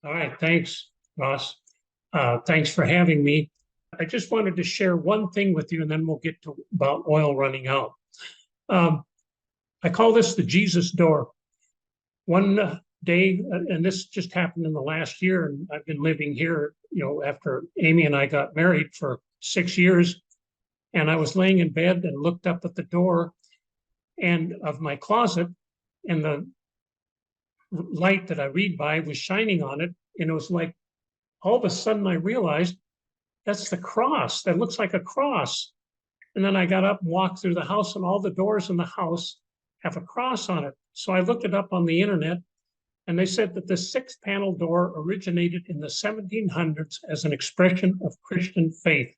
All right, thanks, Ross. Thanks for having me. I just wanted to share one thing with you, and then we'll get to about oil running out. Um, I call this the Jesus door. One day, and this just happened in the last year, and I've been living here, after Amy and I got married for 6 years, and I was laying in bed and looked up at the door and of my closet, and the light that I read by was shining on it, and it was like all of a sudden I realized that's the cross. That looks like a cross. And then I got up and walked through the house, and all the doors in the house have a cross on it. So I looked it up on the internet, and they said that the sixth panel door originated in the 1700s as an expression of Christian faith.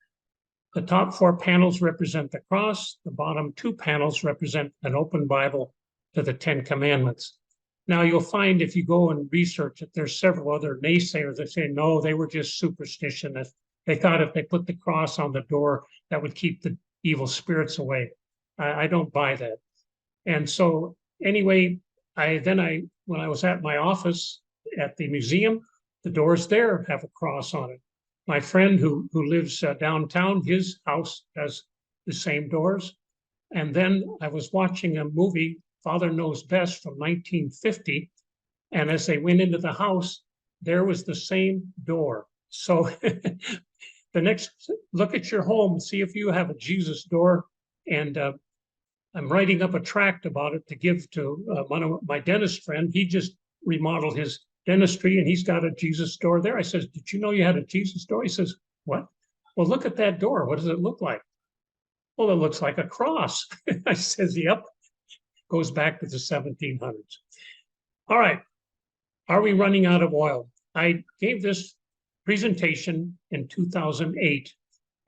The top four panels represent the cross. The bottom two panels represent an open Bible to the Ten Commandments. Now, you'll find if you go and research it, there's several other naysayers that say, no, they were just superstition. They thought if they put the cross on the door, that would keep the evil spirits away. I don't buy that. And so anyway, when I was at my office at the museum, the doors there have a cross on it. My friend who lives downtown, his house has the same doors. And then I was watching a movie, Father Knows Best, from 1950. And as they went into the house, there was the same door. So the next, look at your home, see if you have a Jesus door. And I'm writing up a tract about it to give to one of my dentist friend. He just remodeled his dentistry and he's got a Jesus door there. I says, did you know you had a Jesus door? He says, what? Well, look at that door. What does it look like? Well, it looks like a cross. I says, yep. Goes back to the 1700s. All right. Are we running out of oil? I gave this presentation in 2008,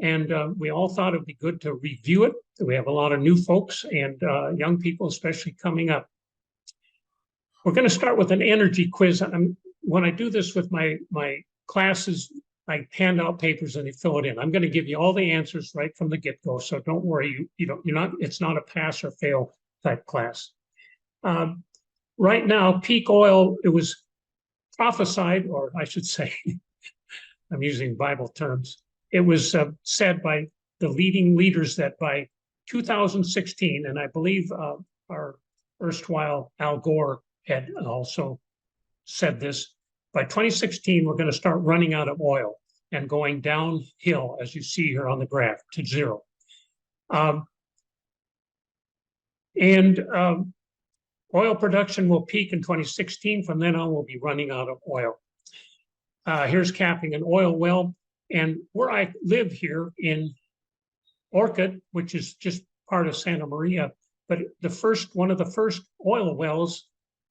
and we all thought it'd be good to review it. We have a lot of new folks and young people, especially, coming up. We're going to start with an energy quiz. When I do this with my classes, I hand out papers and they fill it in. I'm going to give you all the answers right from the get-go, so don't worry. It's not a pass or fail type class. Right now, peak oil, it was prophesied, or I should say, I'm using Bible terms. It was said by the leading leaders that by 2016, and I believe our erstwhile Al Gore had also said this, by 2016, we're going to start running out of oil and going downhill, as you see here on the graph, to zero. Oil production will peak in 2016. From then on, we'll be running out of oil. Here's capping an oil well. And where I live here in Orchid, which is just part of Santa Maria, but one of the first oil wells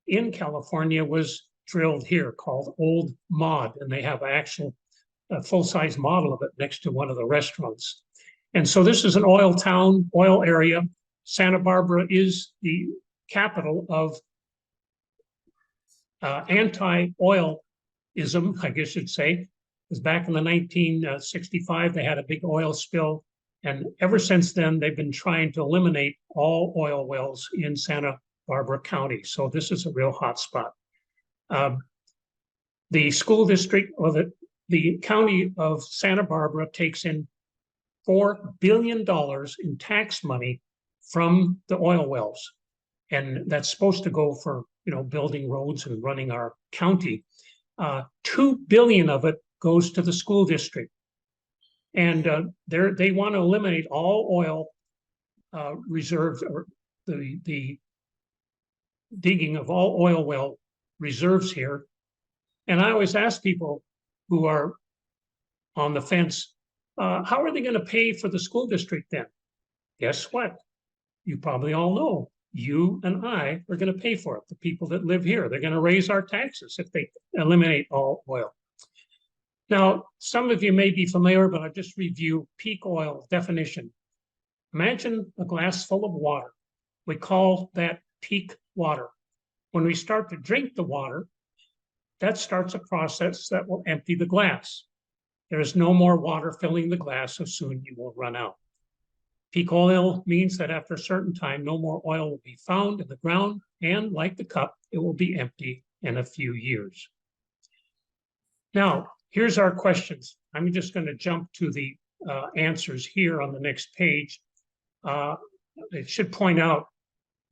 in California was drilled here, called Old Mod, and they have actual full-size model of it next to one of the restaurants. And so this is an oil town, oil area. Santa Barbara is the capital of anti-oilism, I guess you'd say. Because back in the 1965, they had a big oil spill. And ever since then, they've been trying to eliminate all oil wells in Santa Barbara County. So this is a real hot spot. The school district, or the county of Santa Barbara, takes in $4 billion in tax money from the oil wells. And that's supposed to go for, building roads and running our county. $2 billion of it goes to the school district. And they want to eliminate all oil reserves, or the digging of all oil well reserves here. And I always ask people who are on the fence, how are they going to pay for the school district then? Guess what? You probably all know. You and I are going to pay for it. The people that live here, they're going to raise our taxes if they eliminate all oil. Now, some of you may be familiar, but I'll just review peak oil definition. Imagine a glass full of water. We call that peak water. When we start to drink the water, that starts a process that will empty the glass. There is no more water filling the glass, so soon you will run out. Peak oil means that after a certain time, no more oil will be found in the ground, and like the cup, it will be empty in a few years. Now, here's our questions. I'm just going to jump to the answers here on the next page. It should point out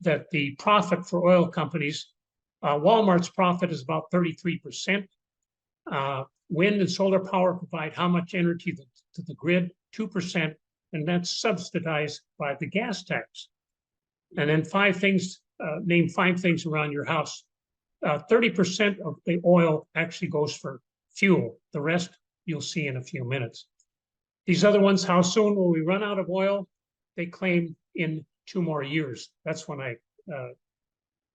that the profit for oil companies, Walmart's profit is about 33%. Wind and solar power provide how much energy to the grid? 2%, and that's subsidized by the gas tax. And then name 5 things around your house. 30% of the oil actually goes for fuel. The rest you'll see in a few minutes. These other ones, how soon will we run out of oil? They claim in 2 more years. That's when I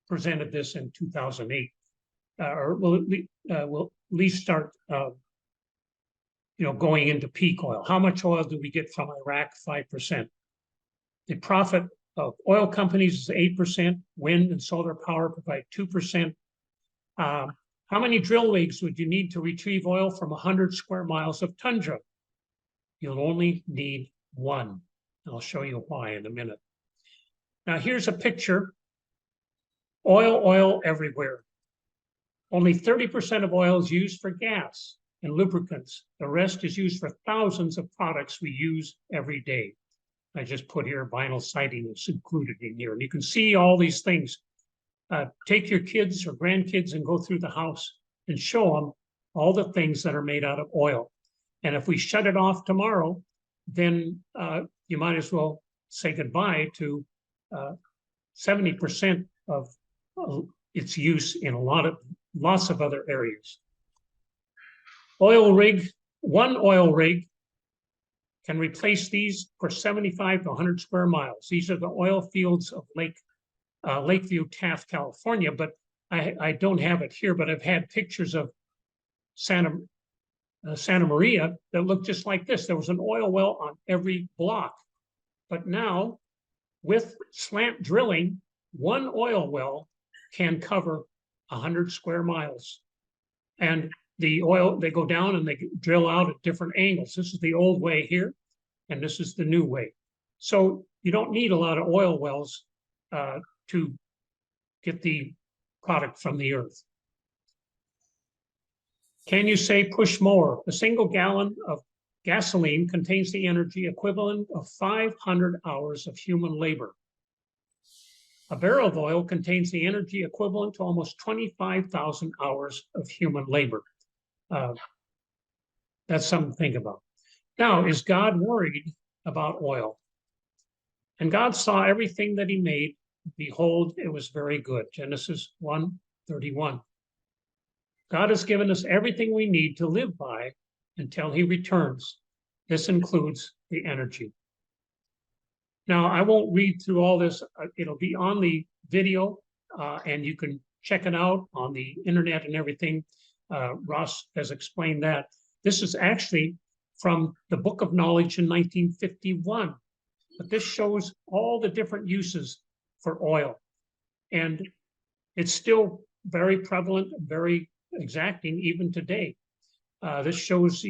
presented this in 2008. Or we'll at least start going into peak oil. How much oil do we get from Iraq? 5%. The profit of oil companies is 8%. Wind and solar power provide 2%. How many drill rigs would you need to retrieve oil from 100 square miles of tundra? You'll only need 1. I'll show you why in a minute. Now here's a picture. Oil everywhere. Only 30% of oil is used for gas and lubricants. The rest is used for thousands of products we use every day. I just put here vinyl siding is included in here. And you can see all these things. Take your kids or grandkids and go through the house and show them all the things that are made out of oil. And if we shut it off tomorrow, then you might as well say goodbye to 70% of its use in lots of other areas. One oil rig can replace these for 75 to 100 square miles. These are the oil fields of Lakeview, Taft, California, but I don't have it here, but I've had pictures of Santa Maria that look just like this. There was an oil well on every block. But now, with slant drilling, one oil well can cover 100 square miles. And the oil, they go down and they drill out at different angles. This is the old way here, and this is the new way. So you don't need a lot of oil wells to get the product from the earth. Can you say push more? A single gallon of gasoline contains the energy equivalent of 500 hours of human labor. A barrel of oil contains the energy equivalent to almost 25,000 hours of human labor. That's something to think about. Now, is God worried about oil? And God saw everything that he made. Behold, it was very good. Genesis 1:31. God has given us everything we need to live by until he returns. This includes the energy. Now, I won't read through all this. It'll be on the video, and you can check it out on the internet and everything. Russ has explained that. This is actually from the Book of Knowledge in 1951. But this shows all the different uses for oil. And it's still very prevalent, very exacting even today. This shows,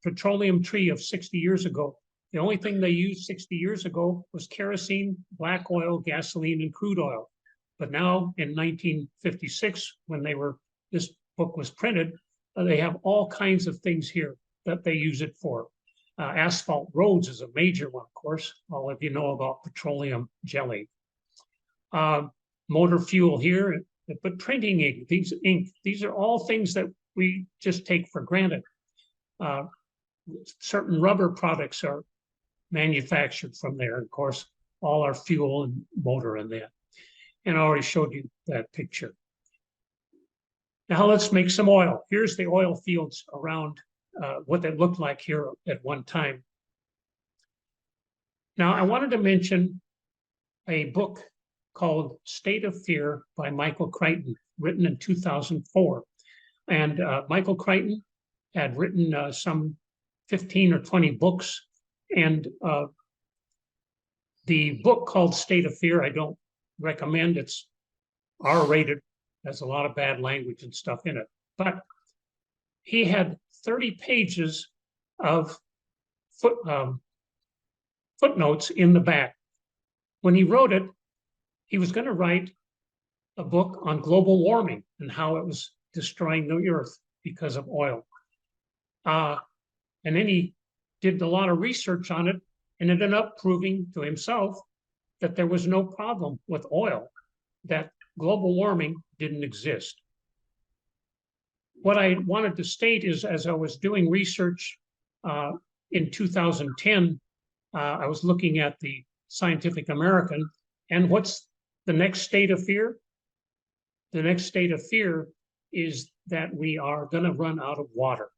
petroleum tree of 60 years ago. The only thing they used 60 years ago was kerosene, black oil, gasoline, and crude oil. But now in 1956, when this book was printed, they have all kinds of things here that they use it for. Asphalt roads is a major one, of course. All of you know about petroleum jelly. Motor fuel here, but printing ink, these are all things that we just take for granted. Certain rubber products are manufactured from there. Of course, all our fuel and motor in that. And I already showed you that picture. Now let's make some oil. Here's the oil fields around what they looked like here at one time. Now I wanted to mention a book called State of Fear by Michael Crichton, written in 2004. And Michael Crichton had written some 15 or 20 books. And the book called State of Fear, I don't recommend. It's R-rated, has a lot of bad language and stuff in it. But he had 30 pages of footnotes in the back. When he wrote it, he was going to write a book on global warming and how it was destroying the earth because of oil. And then he did a lot of research on it and ended up proving to himself that there was no problem with oil, that global warming didn't exist. What I wanted to state is, as I was doing research in 2010, I was looking at the Scientific American, and what's the next state of fear? The next state of fear is that we are going to run out of water.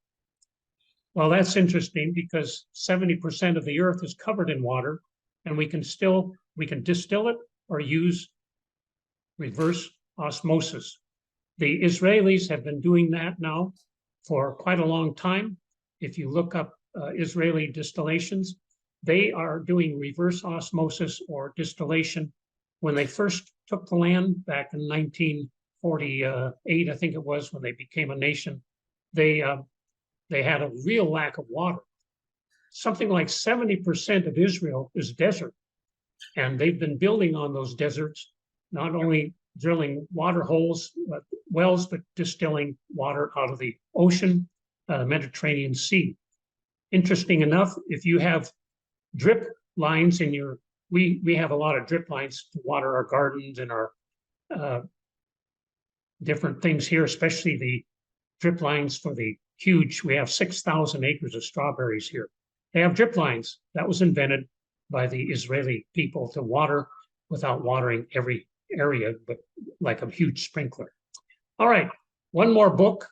Well, that's interesting because 70% of the earth is covered in water, and we can distill it or use reverse osmosis. The Israelis have been doing that now for quite a long time. If you look up Israeli distillations, they are doing reverse osmosis or distillation. When they first took the land back in 1948, I think it was, when they became a nation, they had a real lack of water. Something like 70% of Israel is desert. And they've been building on those deserts, not only drilling water holes, wells, but distilling water out of the ocean, Mediterranean Sea. Interesting enough, if you have drip lines in your, we have a lot of drip lines to water our gardens and our different things here, especially the drip lines for the huge, we have 6,000 acres of strawberries here. They have drip lines. That was invented by the Israeli people to water without watering every area, but like a huge sprinkler. All right, one more book.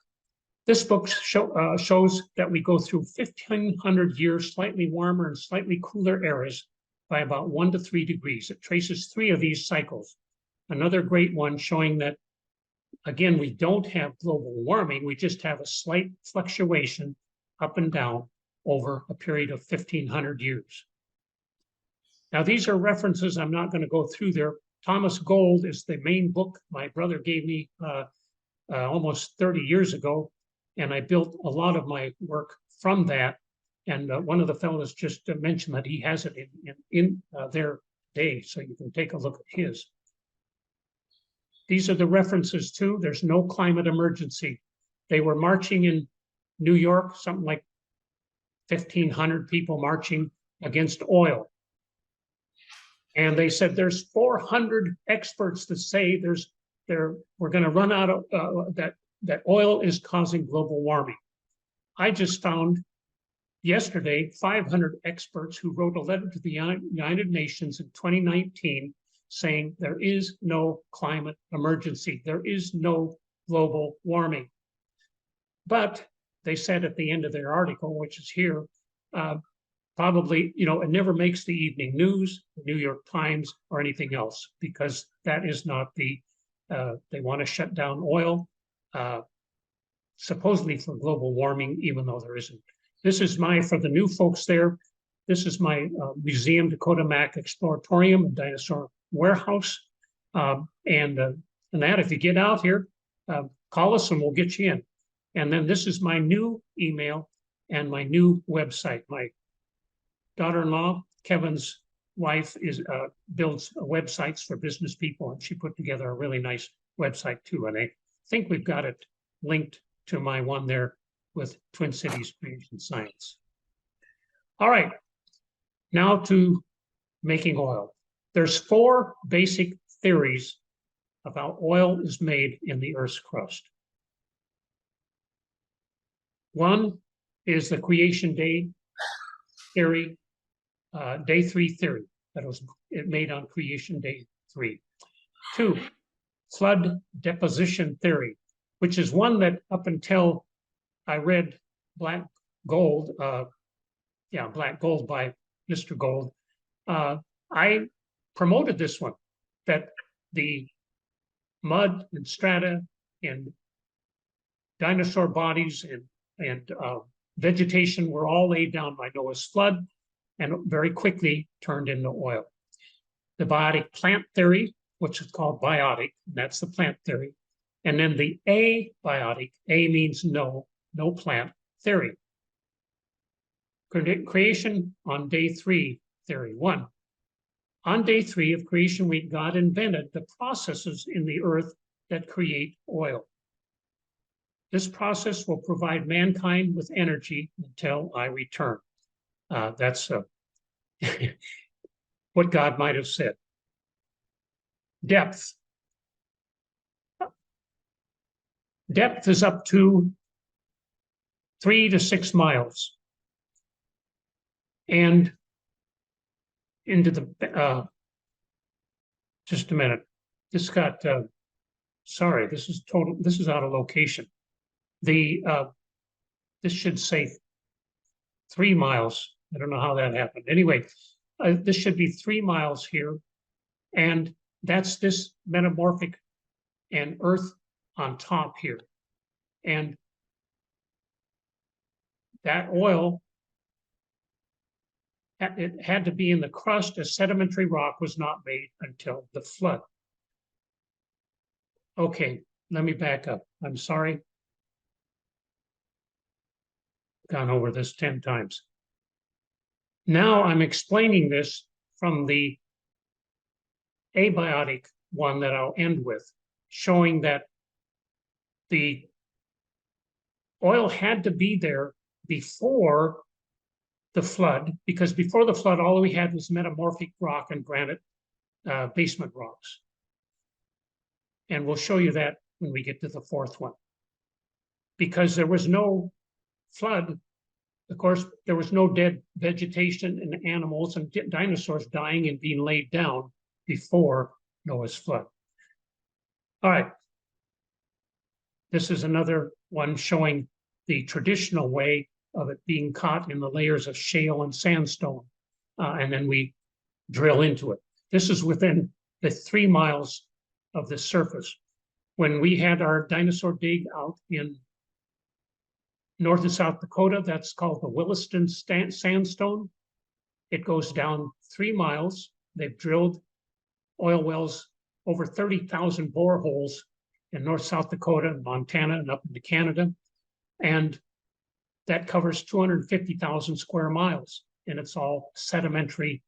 This book shows that we go through 1,500 years, slightly warmer and slightly cooler eras by about 1 to 3 degrees. It traces 3 of these cycles. Another great one showing that, again, we don't have global warming. We just have a slight fluctuation up and down over a period of 1,500 years. Now, these are references. I'm not going to go through there. Thomas Gold is the main book my brother gave me almost 30 years ago, and I built a lot of my work from that. And one of the fellows just mentioned that he has it in their day, so you can take a look at his. These are the references too. There's no climate emergency. They were marching in New York, something like 1,500 people marching against oil. And they said there's 400 experts that say we're going to run out of that oil is causing global warming. I just found yesterday 500 experts who wrote a letter to the United Nations in 2019 saying there is no climate emergency. There is no global warming. But they said at the end of their article, which is here, probably, it never makes the evening news, the New York Times, or anything else, because that is not they want to shut down oil, supposedly for global warming, even though there isn't. This is for the new folks there, this is my Museum Dakota Mac Exploratorium and Dinosaur Warehouse. And that, if you get out here, call us and we'll get you in. And then this is my new email and my new website. My daughter-in-law, Kevin's wife, builds websites for business people, and she put together a really nice website too. And I think we've got it linked to my one there with Twin Cities Creation Science. All right, now to making oil. There's 4 basic theories of how oil is made in the Earth's crust. One is the creation day theory, day 3 theory, that was made on creation day 3. 2, flood deposition theory, which is one that up until I read Black Gold by Mr. Gold, I promoted this one, that the mud and strata and dinosaur bodies and vegetation were all laid down by Noah's flood and very quickly turned into oil. The biotic plant theory, which is called biotic, that's the plant theory. And then the abiotic, A means no plant theory. Creation on day 3 theory. 1, on day 3 of creation week, God invented the processes in the earth that create oil. This process will provide mankind with energy until I return. That's what God might have said. Depth. Depth is up to 3 to 6 miles. And into the, just a minute. This got, sorry, this is out of location. This should say 3 miles. I don't know how that happened. Anyway, this should be 3 miles here. And that's this metamorphic and earth on top here. And that oil, it had to be in the crust as sedimentary rock was not made until the flood. Okay, let me back up. I'm sorry. Gone over this 10 times. Now I'm explaining this from the abiotic one that I'll end with, showing that the oil had to be there before the flood, because before the flood, all we had was metamorphic rock and granite basement rocks. And we'll show you that when we get to the fourth one. Because there was no flood, of course, there was no dead vegetation and animals and dinosaurs dying and being laid down before Noah's flood. All right. This is another one showing the traditional way of it being caught in the layers of shale and sandstone. And then we drill into it. This is within the 3 miles of the surface. When we had our dinosaur dig out in North and South Dakota, that's called the Williston Sandstone. It goes down 3 miles. They've drilled oil wells, over 30,000 boreholes in North, South Dakota, and Montana, and up into Canada. And that covers 250,000 square miles. And it's all sedimentary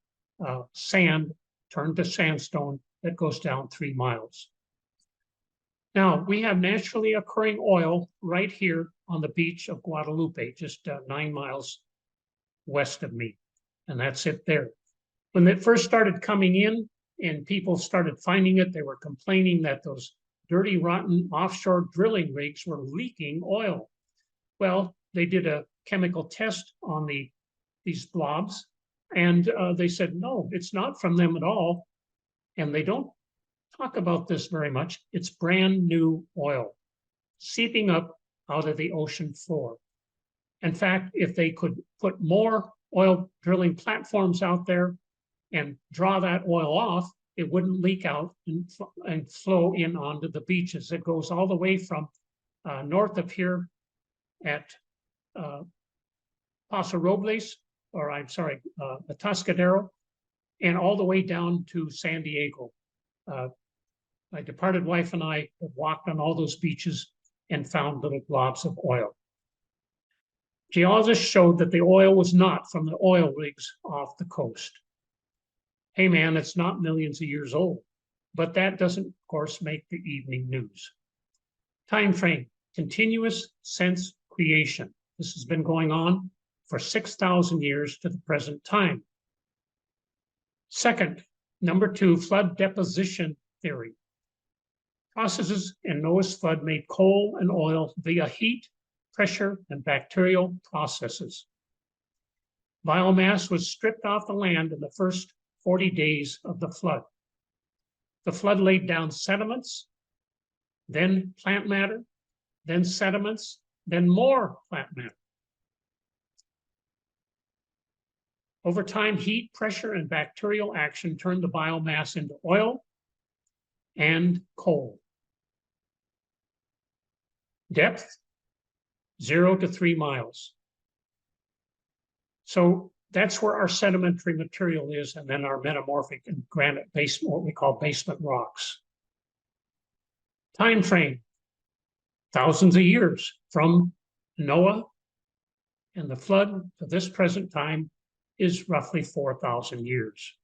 sand turned to sandstone that goes down 3 miles. Now, we have naturally occurring oil right here on the beach of Guadalupe, just 9 miles west of me. And that's it there. When it first started coming in and people started finding it, they were complaining that those dirty, rotten offshore drilling rigs were leaking oil. Well, they did a chemical test on these blobs, and they said, no, it's not from them at all. And they don't talk about this very much. It's brand new oil seeping up out of the ocean floor. In fact, if they could put more oil drilling platforms out there and draw that oil off, it wouldn't leak out and flow in onto the beaches. It goes all the way from north of here at Paso Robles, or I'm sorry, Atascadero, and all the way down to San Diego. My departed wife and I have walked on all those beaches and found little blobs of oil. Geologists showed that the oil was not from the oil rigs off the coast. Hey man, it's not millions of years old, but that doesn't, of course, make the evening news. Time frame, continuous since creation. This has been going on for 6,000 years to the present time. Second, number 2, flood deposition theory. Processes in Noah's flood made coal and oil via heat, pressure, and bacterial processes. Biomass was stripped off the land in the first 40 days of the flood. The flood laid down sediments, then plant matter, then sediments, then more plant matter. Over time, heat, pressure, and bacterial action turned the biomass into oil and coal. Depth, 0 to 3 miles. So that's where our sedimentary material is, and then our metamorphic and granite basement, what we call basement rocks. Time frame, thousands of years from Noah and the flood to this present time is roughly 4,000 years.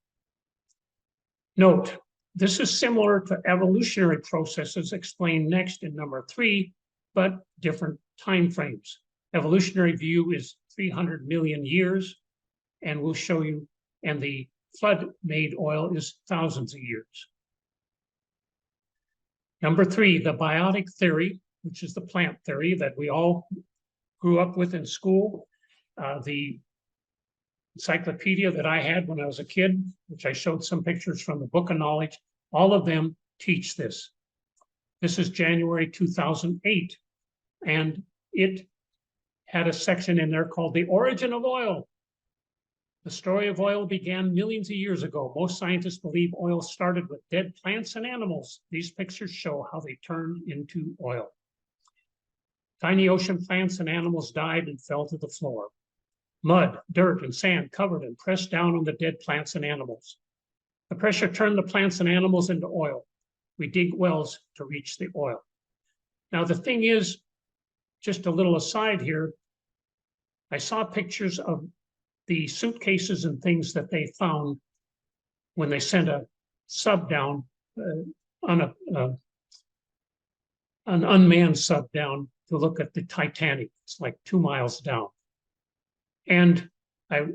Note, this is similar to evolutionary processes explained next in number 3, but different time frames. Evolutionary view is 300 million years, and we'll show you, and the flood-made oil is thousands of years. Number 3, the biotic theory, which is the plant theory that we all grew up with in school. The encyclopedia that I had when I was a kid, which I showed some pictures from the Book of Knowledge, all of them teach this. This is January 2008, and it had a section in there called The Origin of Oil. The story of oil began millions of years ago. Most scientists believe oil started with dead plants and animals. These pictures show how they turned into oil. Tiny ocean plants and animals died and fell to the floor. Mud, dirt, and sand covered and pressed down on the dead plants and animals. The pressure turned the plants and animals into oil. We dig wells to reach the oil. Now, the thing is, just a little aside here, I saw pictures of the suitcases and things that they found when they sent a sub down on an unmanned sub down to look at the Titanic. It's like 2 miles down. And I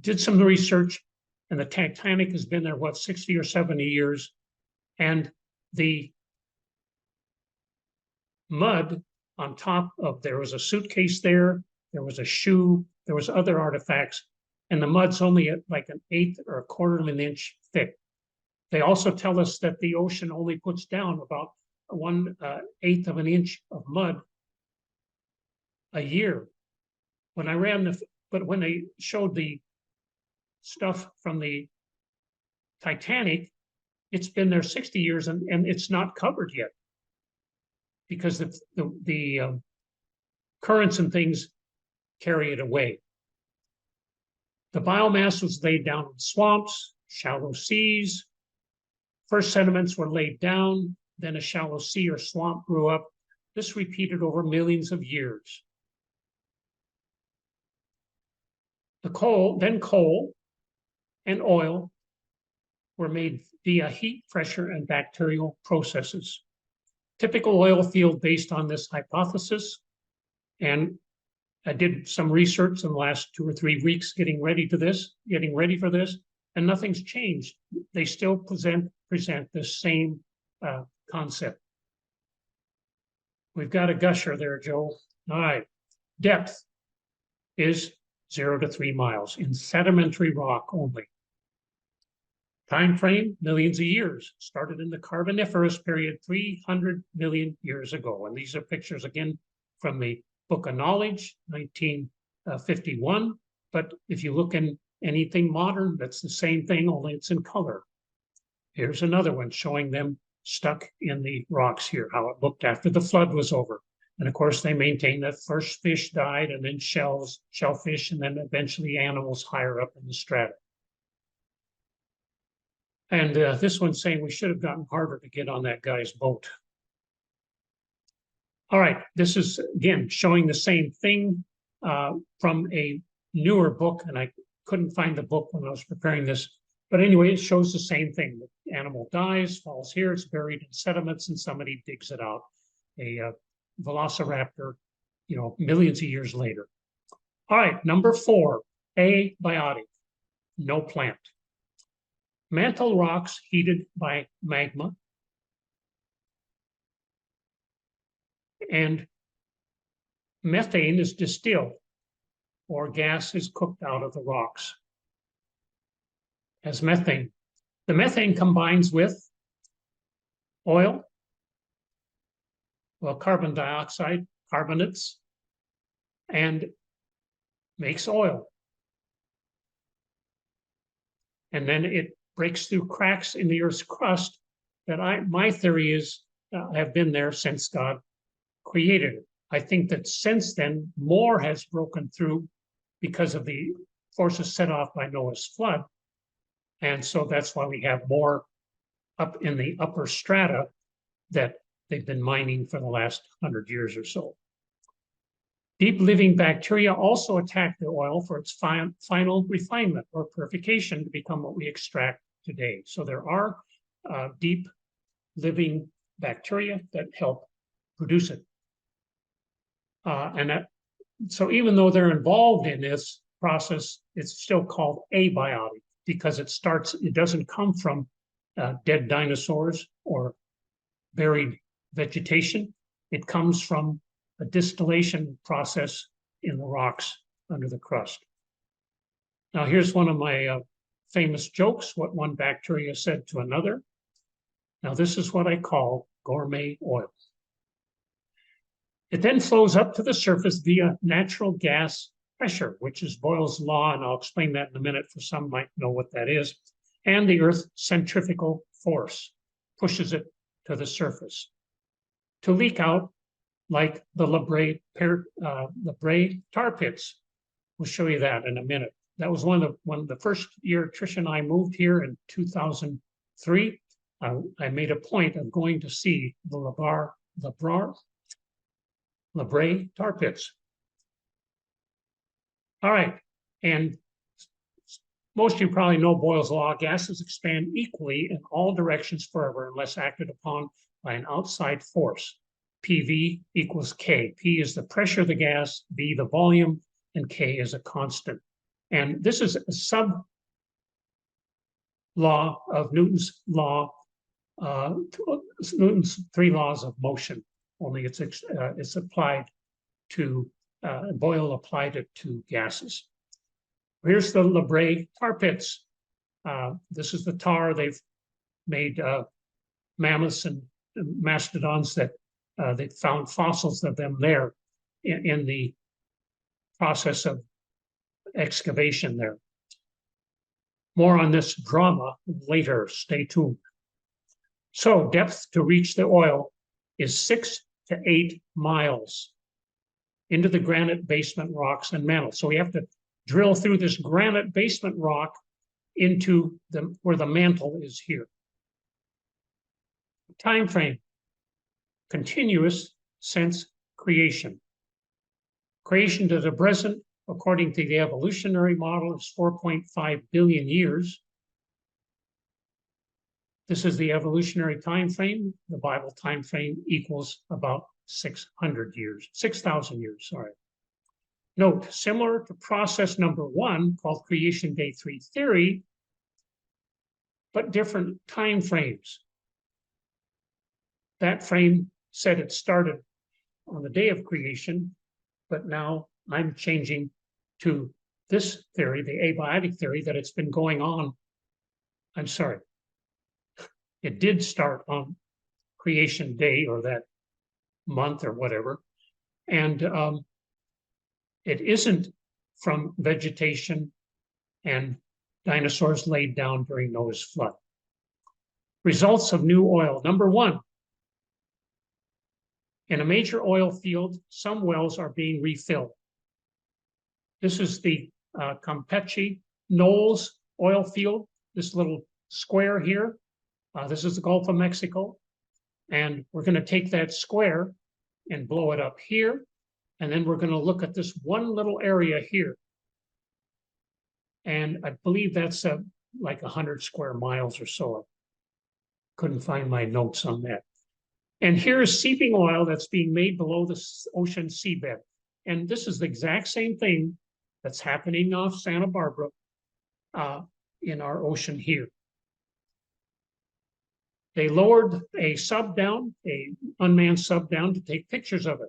did some research, and the Titanic has been there, 60 or 70 years. And the mud on top of, there was a suitcase there was a shoe, there was other artifacts, and the mud's only like 1/8 or 1/4 of an inch thick. They also tell us that the ocean only puts down about 1/8 of an inch of mud a year. When I ran but when they showed the stuff from the Titanic, it's been there 60 years and it's not covered yet because the currents and things carry it away. The biomass was laid down in swamps, shallow seas. First sediments were laid down, then a shallow sea or swamp grew up. This repeated over millions of years. Coal and oil were made via heat, pressure, and bacterial processes. Typical oil field based on this hypothesis, and I did some research in the last 2 or 3 weeks getting ready for this, and nothing's changed. They still present the same concept. We've got a gusher there, Joe. All right. Depth is 0 to 3 miles in sedimentary rock only. Time frame, millions of years. Started in the Carboniferous period 300 million years ago. And these are pictures, again, from the Book of Knowledge, 1951. But if you look in anything modern, that's the same thing, only it's in color. Here's another one showing them stuck in the rocks here, how it looked after the flood was over. And of course, they maintained that first fish died, and then shellfish, and then eventually animals higher up in the strata. And this one's saying we should have gotten harder to get on that guy's boat. All right, this is, again, showing the same thing from a newer book, and I couldn't find the book when I was preparing this. But anyway, it shows the same thing. The animal dies, falls here, it's buried in sediments, and somebody digs it out. A velociraptor, millions of years later. All right, number 4, abiotic, no plant. Mantle rocks heated by magma, and methane is distilled, or gas is cooked out of the rocks as methane. The methane combines with oil, carbon dioxide, carbonates, and makes oil. And then it breaks through cracks in the Earth's crust that my theory is have been there since God created it. I think that since then, more has broken through because of the forces set off by Noah's flood. And so that's why we have more up in the upper strata that they've been mining for the last 100 years or so. Deep living bacteria also attack the oil for its final refinement or purification to become what we extract today. So there are deep living bacteria that help produce it. So even though they're involved in this process, it's still called abiotic because it doesn't come from dead dinosaurs or buried vegetation. It comes from a distillation process in the rocks under the crust. Now, here's one of my famous jokes, what one bacteria said to another. Now, this is what I call gourmet oil. It then flows up to the surface via natural gas pressure, which is Boyle's law, and I'll explain that in a minute for some might know what that is, and the Earth's centrifugal force pushes it to the surface to leak out like the La Brea tar pits. We'll show you that in a minute. That was one of the first year Tricia and I moved here in 2003. I made a point of going to see the La Brea tar pits. All right, and most of you probably know Boyle's law. Gases expand equally in all directions forever unless acted upon by an outside force. PV equals K. P is the pressure of the gas, V the volume, and K is a constant. And this is a sub-law of Newton's law, Newton's three laws of motion, only it's applied to, Boyle applied it to gases. Here's the La Brea tar pits. This is the tar. They've made mammoths and mastodons that they found fossils of them there in the process of excavation there. More on this drama later. Stay tuned. So depth to reach the oil is 6 to 8 miles into the granite basement rocks and mantle. So we have to drill through this granite basement rock into where the mantle is here. Time frame, continuous since creation. Creation to the present, according to the evolutionary model, is 4.5 billion years. This is the evolutionary time frame. The Bible time frame equals about 600 years, 6,000 years, sorry. Note, similar to process number 1, called creation day 3 theory, but different time frames. That frame said it started on the day of creation, but now I'm changing to this theory, the abiotic theory, that it's been going on. I'm sorry. It did start on creation day or that month or whatever. And it isn't from vegetation and dinosaurs laid down during Noah's flood. Results of new oil. Number 1, in a major oil field, some wells are being refilled. This is the Campeche Knolls oil field, this little square here. This is the Gulf of Mexico. And we're going to take that square and blow it up here. And then we're going to look at this one little area here. And I believe that's like 100 square miles or so. I couldn't find my notes on that. And here's seeping oil that's being made below the ocean seabed. And this is the exact same thing that's happening off Santa Barbara in our ocean here. They lowered a sub down, an unmanned sub down, to take pictures of it.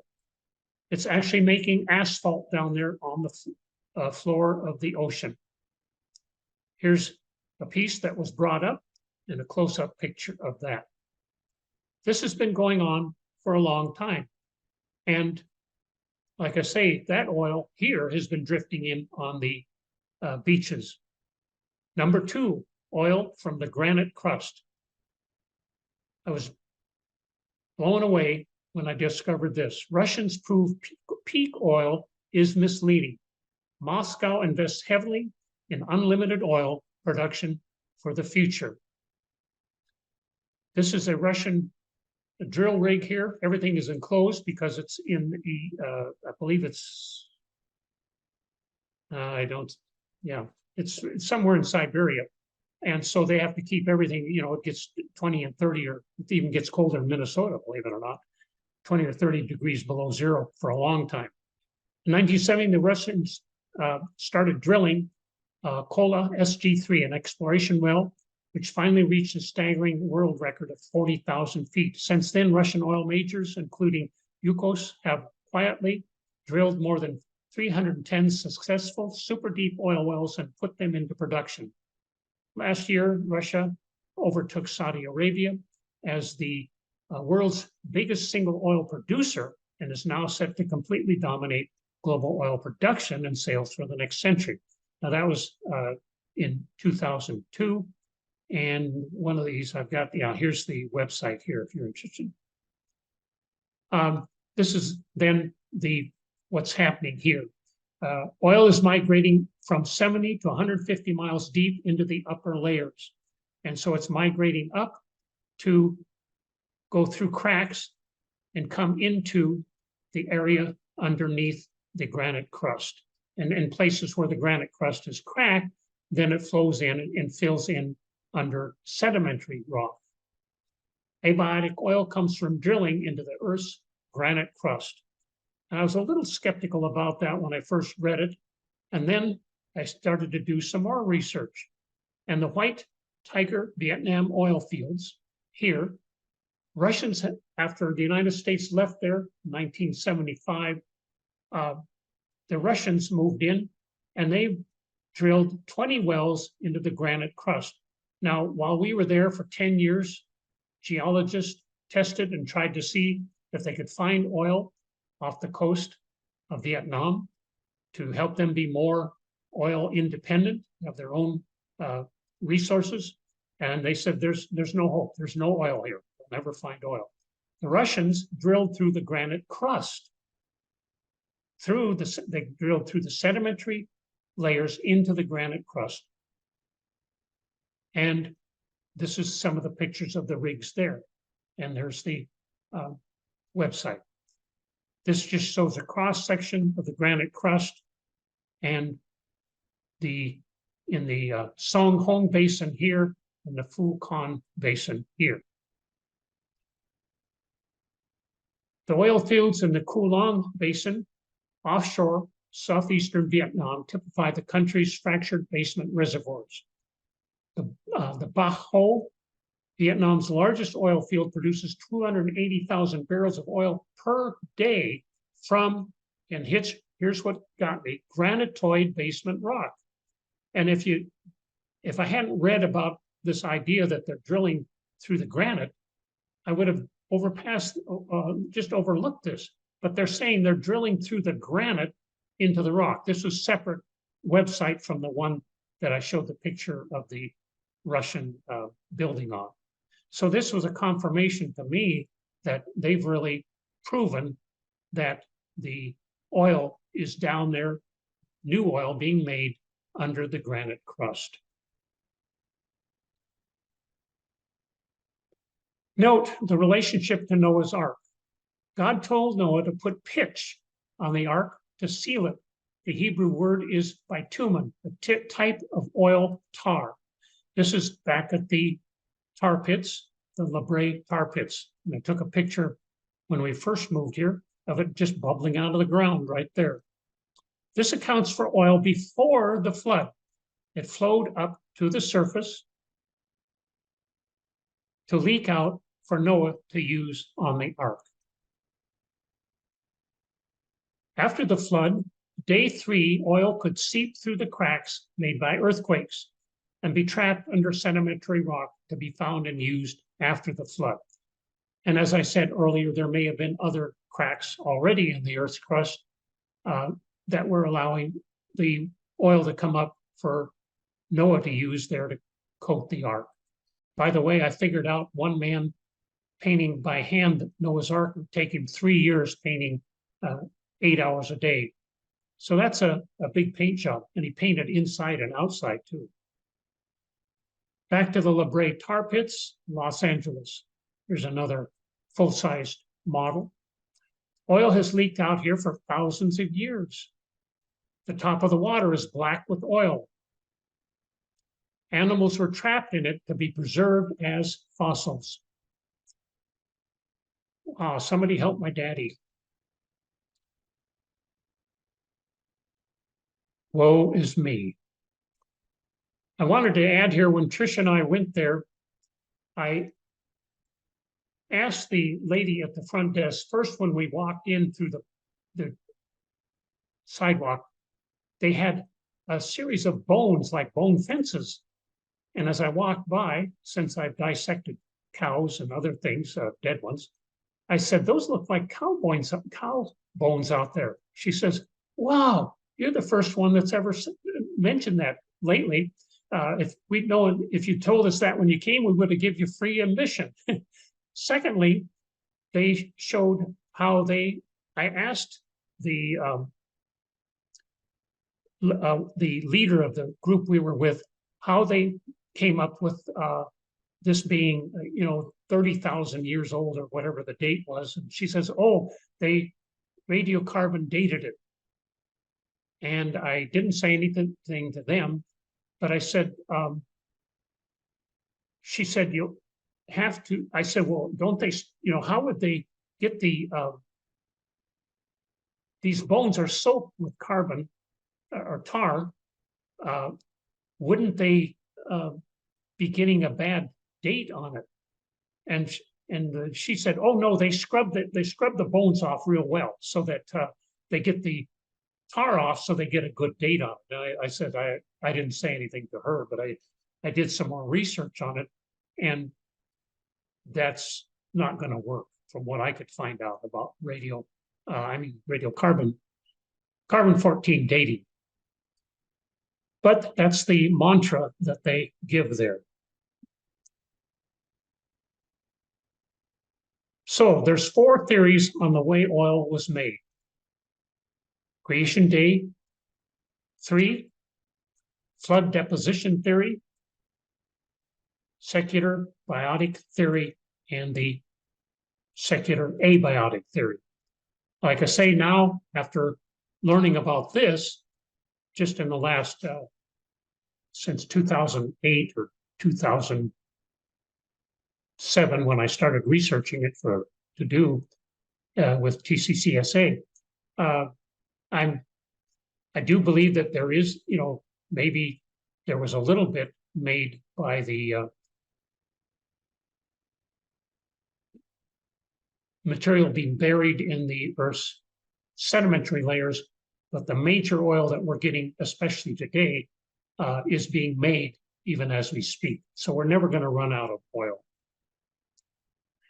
It's actually making asphalt down there on the floor of the ocean. Here's a piece that was brought up and a close-up picture of that. This has been going on for a long time. And like I say, that oil here has been drifting in on the beaches. Number 2, oil from the granite crust. I was blown away when I discovered this. Russians prove peak oil is misleading. Moscow invests heavily in unlimited oil production for the future. This is a Russian drill rig here. Everything is enclosed because it's in the, I believe it's, it's somewhere in Siberia. And so they have to keep everything, it gets 20 and 30, or it even gets colder in Minnesota, believe it or not. 20 or 30 degrees below zero for a long time. In 1970, the Russians started drilling Kola SG3, an exploration well, which finally reached a staggering world record of 40,000 feet. Since then, Russian oil majors, including Yukos, have quietly drilled more than 310 successful super deep oil wells and put them into production. Last year, Russia overtook Saudi Arabia as the world's biggest single oil producer and is now set to completely dominate global oil production and sales for the next century. Now, that was in 2002. And one of these I've got, here's the website here if you're interested. This is then what's happening here. Oil is migrating from 70 to 150 miles deep into the upper layers. And so it's migrating up to go through cracks and come into the area underneath the granite crust. And in places where the granite crust is cracked, then it flows in and fills in under sedimentary rock. Abiotic oil comes from drilling into the Earth's granite crust. And I was a little skeptical about that when I first read it. And then I started to do some more research. And the White Tiger Vietnam oil fields here, Russians, after the United States left there in 1975, the Russians moved in and they drilled 20 wells into the granite crust. Now, while we were there for 10 years, geologists tested and tried to see if they could find oil off the coast of Vietnam to help them be more oil independent, have their own resources. And they said, there's no hope. There's no oil here. We'll never find oil. The Russians drilled through the granite crust. They drilled through the sedimentary layers into the granite crust. And this is some of the pictures of the rigs there. And there's the website. This just shows a cross section of the granite crust and in the Song Hong Basin here and the Phu Con Basin here. The oil fields in the Cuu Long Basin offshore southeastern Vietnam typify the country's fractured basement reservoirs. The Ba Ho, Vietnam's largest oil field, produces 280,000 barrels of oil per day from, and here's what got me, granitoid basement rock. And if I hadn't read about this idea that they're drilling through the granite, I would have just overlooked this. But they're saying they're drilling through the granite into the rock. This was a separate website from the one that I showed the picture of the Russian building on. So this was a confirmation to me that they've really proven that the oil is down there, new oil being made under the granite crust. Note the relationship to Noah's Ark. God told Noah to put pitch on the ark to seal it. The Hebrew word is bitumen, a type of oil tar. This is back at the tar pits, the La Brea tar pits. And I took a picture when we first moved here of it just bubbling out of the ground right there. This accounts for oil before the flood. It flowed up to the surface to leak out for Noah to use on the ark. After the flood, day 3, oil could seep through the cracks made by earthquakes and be trapped under sedimentary rock to be found and used after the flood. And as I said earlier, there may have been other cracks already in the Earth's crust that were allowing the oil to come up for Noah to use there to coat the ark. By the way, I figured out one man painting by hand Noah's Ark would take him 3 years painting 8 hours a day. So that's a big paint job, and he painted inside and outside too. Back to the La Brea tar pits, Los Angeles. Here's another full-sized model. Oil has leaked out here for thousands of years. The top of the water is black with oil. Animals were trapped in it to be preserved as fossils. Somebody help my daddy. Woe is me. I wanted to add here, when Trish and I went there, I asked the lady at the front desk, first when we walked in through the sidewalk, they had a series of bones, like bone fences. And as I walked by, since I've dissected cows and other things, dead ones, I said, those look like cow bones out there. She says, wow, you're the first one that's ever mentioned that lately. If we'd known, if you told us that when you came, we would have given you free admission. Secondly, they showed how I asked the leader of the group we were with how they came up with this being, 30,000 years old or whatever the date was. And she says, oh, they radiocarbon dated it. And I didn't say anything to them, but I said, she said, you have to, I said, well, don't they, how would they get these bones are soaked with carbon or tar, wouldn't they be getting a bad date on it? And she said, oh no, they scrub the bones off real well so that they get the tar off so they get a good date on it. I said I didn't say anything to her, but I did some more research on it, and that's not going to work from what I could find out about radiocarbon, carbon-14 dating. But that's the mantra that they give there. So there's 4 theories on the way oil was made. Creation day 3, flood deposition theory, secular biotic theory, and the secular abiotic theory. Like I say now, after learning about this, just in the last, since 2008 or 2007, when I started researching it to do with TCCSA, I do believe that there is, maybe there was a little bit made by the material being buried in the Earth's sedimentary layers, but the major oil that we're getting, especially today, is being made even as we speak. So we're never going to run out of oil.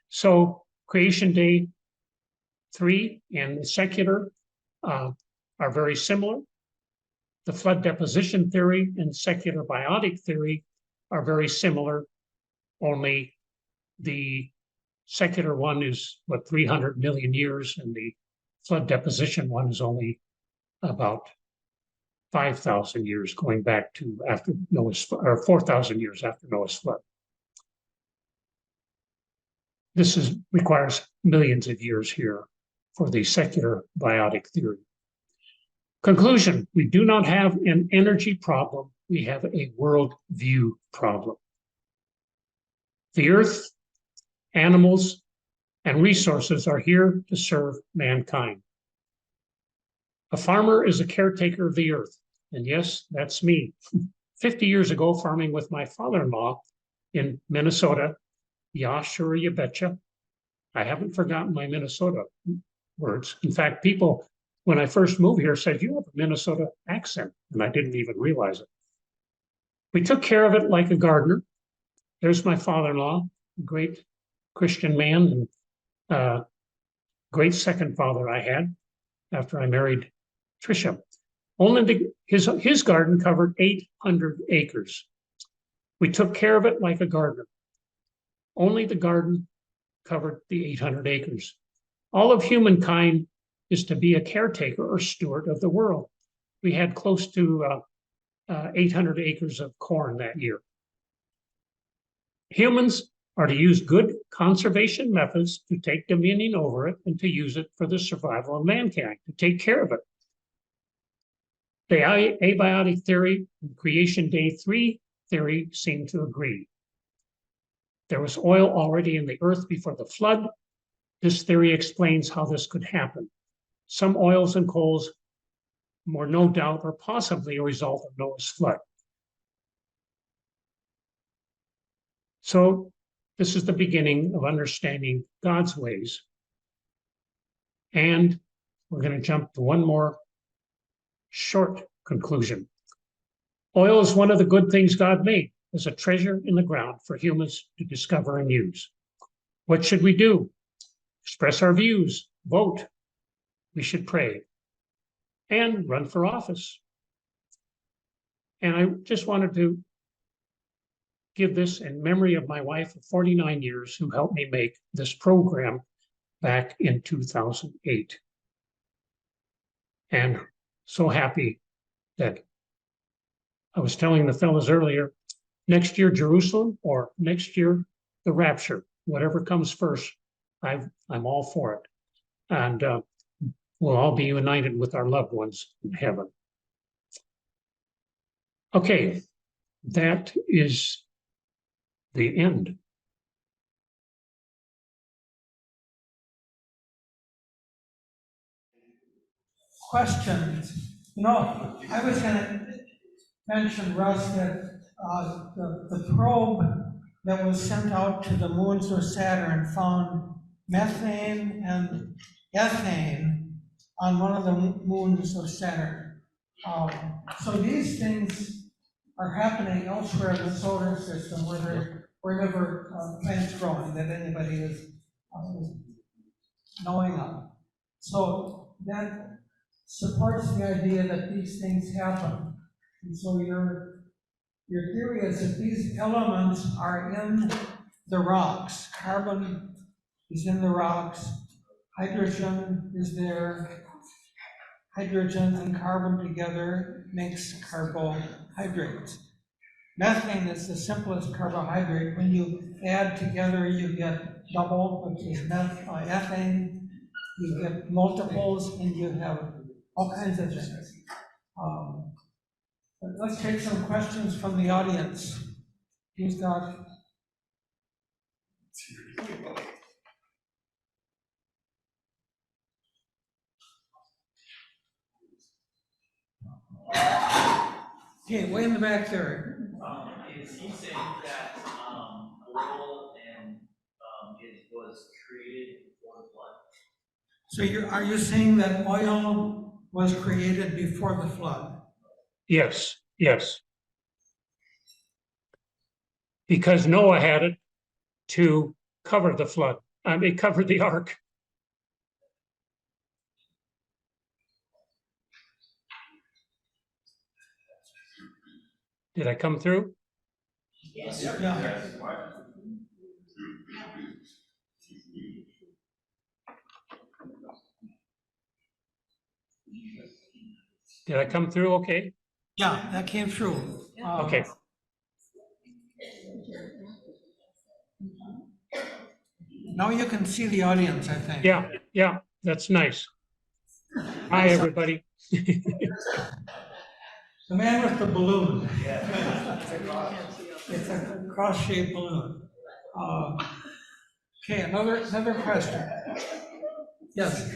So creation day 3 and the secular are very similar. The flood deposition theory and secular biotic theory are very similar, only the secular one is 300 million years, and the flood deposition one is only about 5,000 years, going back to after Noah's, or 4,000 years after Noah's flood. This requires millions of years here for the secular biotic theory. Conclusion: we do not have an energy problem, we have a worldview problem. The earth, animals, and resources are here to serve mankind. A farmer is a caretaker of the earth, and yes, that's me. 50 years ago, farming with my father-in-law in Minnesota, yeah, sure, you betcha. I haven't forgotten my Minnesota words. In fact, people, when I first moved here, said, you have a Minnesota accent, and I didn't even realize it. We took care of it like a gardener. There's my father-in-law, great Christian man, and great second father I had after I married Tricia. Only his garden covered 800 acres. We took care of it like a gardener. Only the garden covered the 800 acres. All of humankind is to be a caretaker or steward of the world. We had close to 800 acres of corn that year. Humans are to use good conservation methods to take dominion over it and to use it for the survival of mankind, to take care of it. The abiotic theory and creation day 3 theory seem to agree. There was oil already in the earth before the flood. This theory explains how this could happen. Some oils and coals were no doubt or possibly a result of Noah's flood. So this is the beginning of understanding God's ways. And we're going to jump to one more short conclusion. Oil is one of the good things God made as a treasure in the ground for humans to discover and use. What should we do? Express our views, vote. We should pray and run for office. And I just wanted to give this in memory of my wife of 49 years who helped me make this program back in 2008. And so happy that I was telling the fellows earlier, next year Jerusalem or next year the rapture, whatever comes first, I'm all for it. And we'll all be united with our loved ones in heaven. Okay, that is the end. Questions? I was going to mention, Russ, that the probe that was sent out to the moons of Saturn found methane and ethane on one of the moons of Saturn. So these things are happening elsewhere in the solar system where there were never plants growing that anybody is knowing of. So that supports the idea that these things happen. And so your theory is that these elements are in the rocks. Carbon is in the rocks, hydrogen is there, hydrogen and carbon together makes carbohydrates. Methane is the simplest carbohydrate. When you add together, you get double, which is ethane. You get multiples, and you have all kinds of things. But let's take some questions from the audience. Who's got? Okay, way in the back there. Is he saying that oil and it was created before the flood? So are you saying that oil was created before the flood? Yes, yes. Because Noah had it to cover the flood. Cover the ark. Did I come through? Yes. Yeah. Did I come through okay? Yeah, that came through. Okay. Now you can see the audience, I think. Yeah, that's nice. Hi, everybody. The man with the balloon. It's a cross-shaped balloon. Okay, another question. Yes.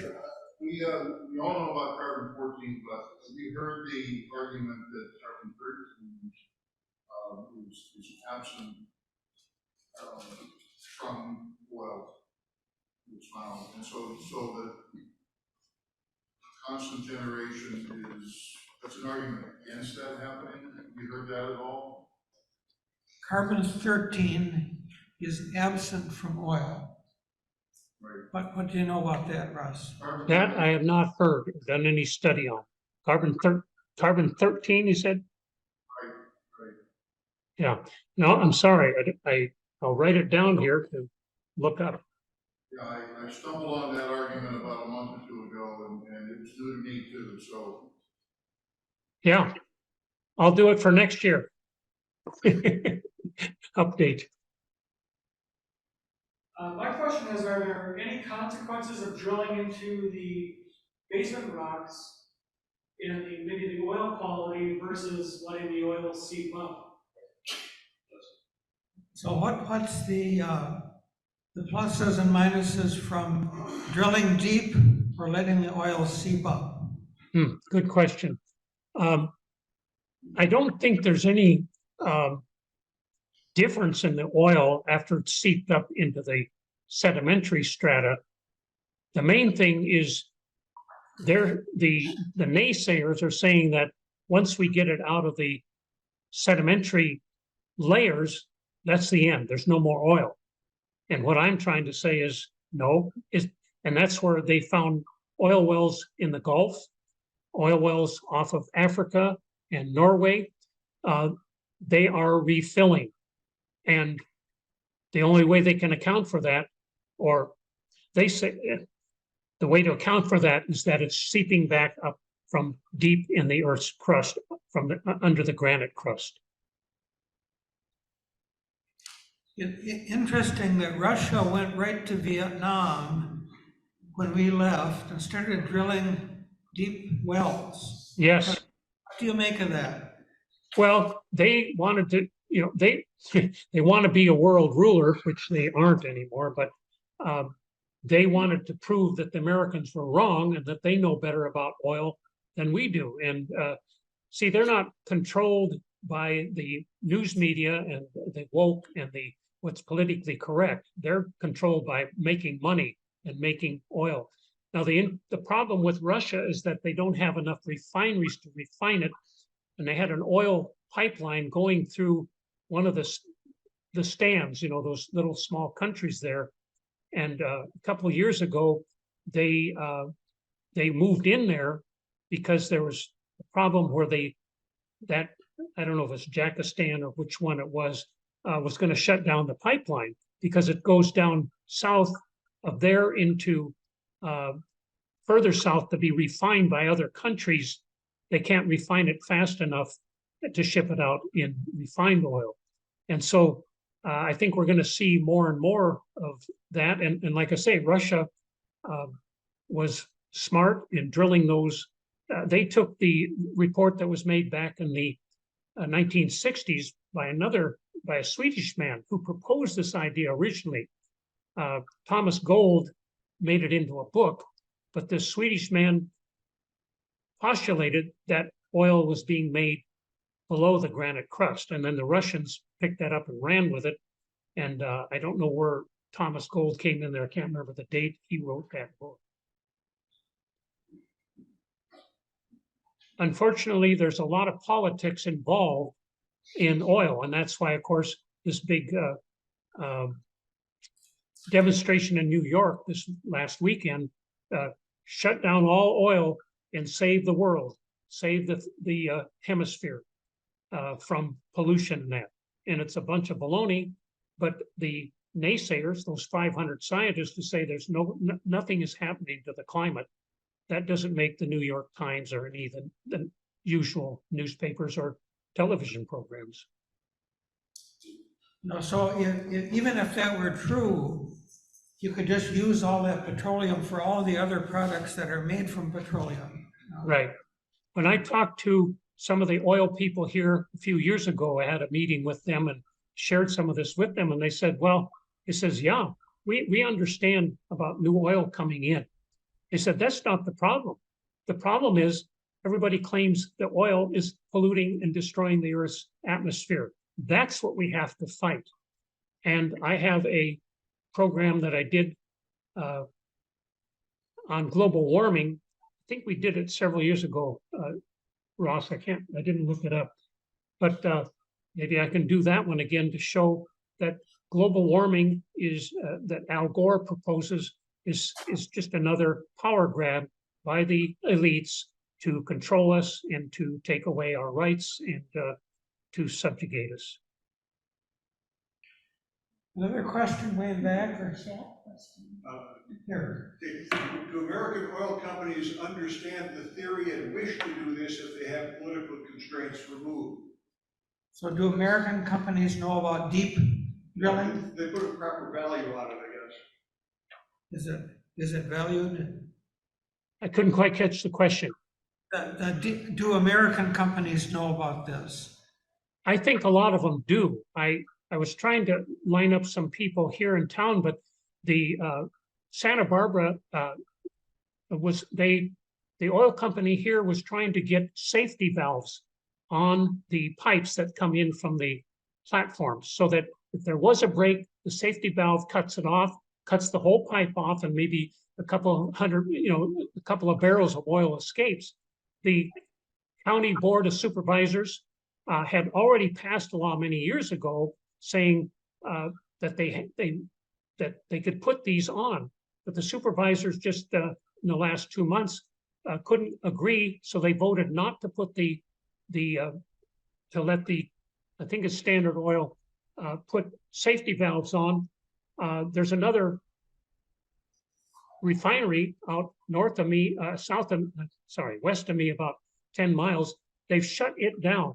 We all know about carbon-14, but we heard the argument that carbon-13 is absent from oil that's found, and so the constant generation that's an argument against that happening. Have you heard that at all? Carbon-13 is absent from oil. Right. What do you know about that, Russ? That I have not heard or done any study on. Carbon-13, you said? Right. Yeah. No, I'm sorry. I'll write it down here to look up. Yeah, I stumbled on that argument about a month or two ago, and it was new to me too, so. Yeah, I'll do it for next year. Update. My question is, are there any consequences of drilling into the basement rocks in maybe the oil quality versus letting the oil seep up? So what's the The pluses and minuses from drilling deep or letting the oil seep up? Good question. I don't think there's any difference in the oil after it's seeped up into the sedimentary strata. The main thing is the naysayers are saying that once we get it out of the sedimentary layers, that's the end. There's no more oil. And what I'm trying to say is no, and that's where they found oil wells in the Gulf, oil wells off of Africa and Norway. They are refilling. And the only way they can account for that, or they say the way to account for that is that it's seeping back up from deep in the Earth's crust, from under the granite crust. Interesting that Russia went right to Vietnam when we left and started drilling deep wells. Yes. What do you make of that? Well, they wanted to, they want to be a world ruler, which they aren't anymore, but they wanted to prove that the Americans were wrong and that they know better about oil than we do. And see, they're not controlled by the news media and the woke and what's politically correct. They're controlled by making money and making oil. Now, the problem with Russia is that they don't have enough refineries to refine it. And they had an oil pipeline going through one of the stands, those little small countries there. And a couple of years ago, they moved in there because there was a problem where I don't know if it's Jakistan or which one it was going to shut down the pipeline because it goes down south of there into further south to be refined by other countries. They can't refine it fast enough to ship it out in refined oil. And so I think we're going to see more and more of that. And like I say, Russia was smart in drilling those. They took the report that was made back in the 1960s by a Swedish man who proposed this idea originally. Thomas Gold made it into a book, but this Swedish man postulated that oil was being made below the granite crust. And then the Russians picked that up and ran with it. And I don't know where Thomas Gold came in there. I can't remember the date he wrote that book. Unfortunately, there's a lot of politics involved in oil. And that's why, of course, this big demonstration in New York this last weekend shut down all oil and save the world, save the hemisphere from pollution and that. And it's a bunch of baloney, but the naysayers, those 500 scientists who say there's nothing is happening to the climate, that doesn't make the New York Times or any of the usual newspapers or television programs. No, so even if that were true, you could just use all that petroleum for all the other products that are made from petroleum. Right. When I talked to some of the oil people here a few years ago, I had a meeting with them and shared some of this with them. And they said, well, he says, yeah, we understand about new oil coming in. They said, that's not the problem. The problem is everybody claims that oil is polluting and destroying the Earth's atmosphere. That's what we have to fight. And I have a program that I did on global warming. I think we did it several years ago, Ross. I didn't look it up, but maybe I can do that one again to show that global warming is that Al Gore proposes is just another power grab by the elites to control us and to take away our rights and to subjugate us. Another question way back or Chat question. here? Do American oil companies understand the theory and wish to do this if they have political constraints removed? So do American companies know about deep drilling? They put a proper value on it, I guess. Is it valued? I couldn't quite catch the question. Do American companies know about this? I think a lot of them do. I was trying to line up some people here in town, but the Santa Barbara the oil company here was trying to get safety valves on the pipes that come in from the platforms, so that if there was a break, the safety valve cuts it off, cuts the whole pipe off, and maybe a couple hundred, a couple of barrels of oil escapes. The county board of supervisors had already passed a law many years ago saying that they could put these on, but the supervisors just in the last 2 months couldn't agree, so they voted not to put to let I think it's Standard Oil put safety valves on. There's another refinery out north of me, west of me, about 10 miles. They've shut it down.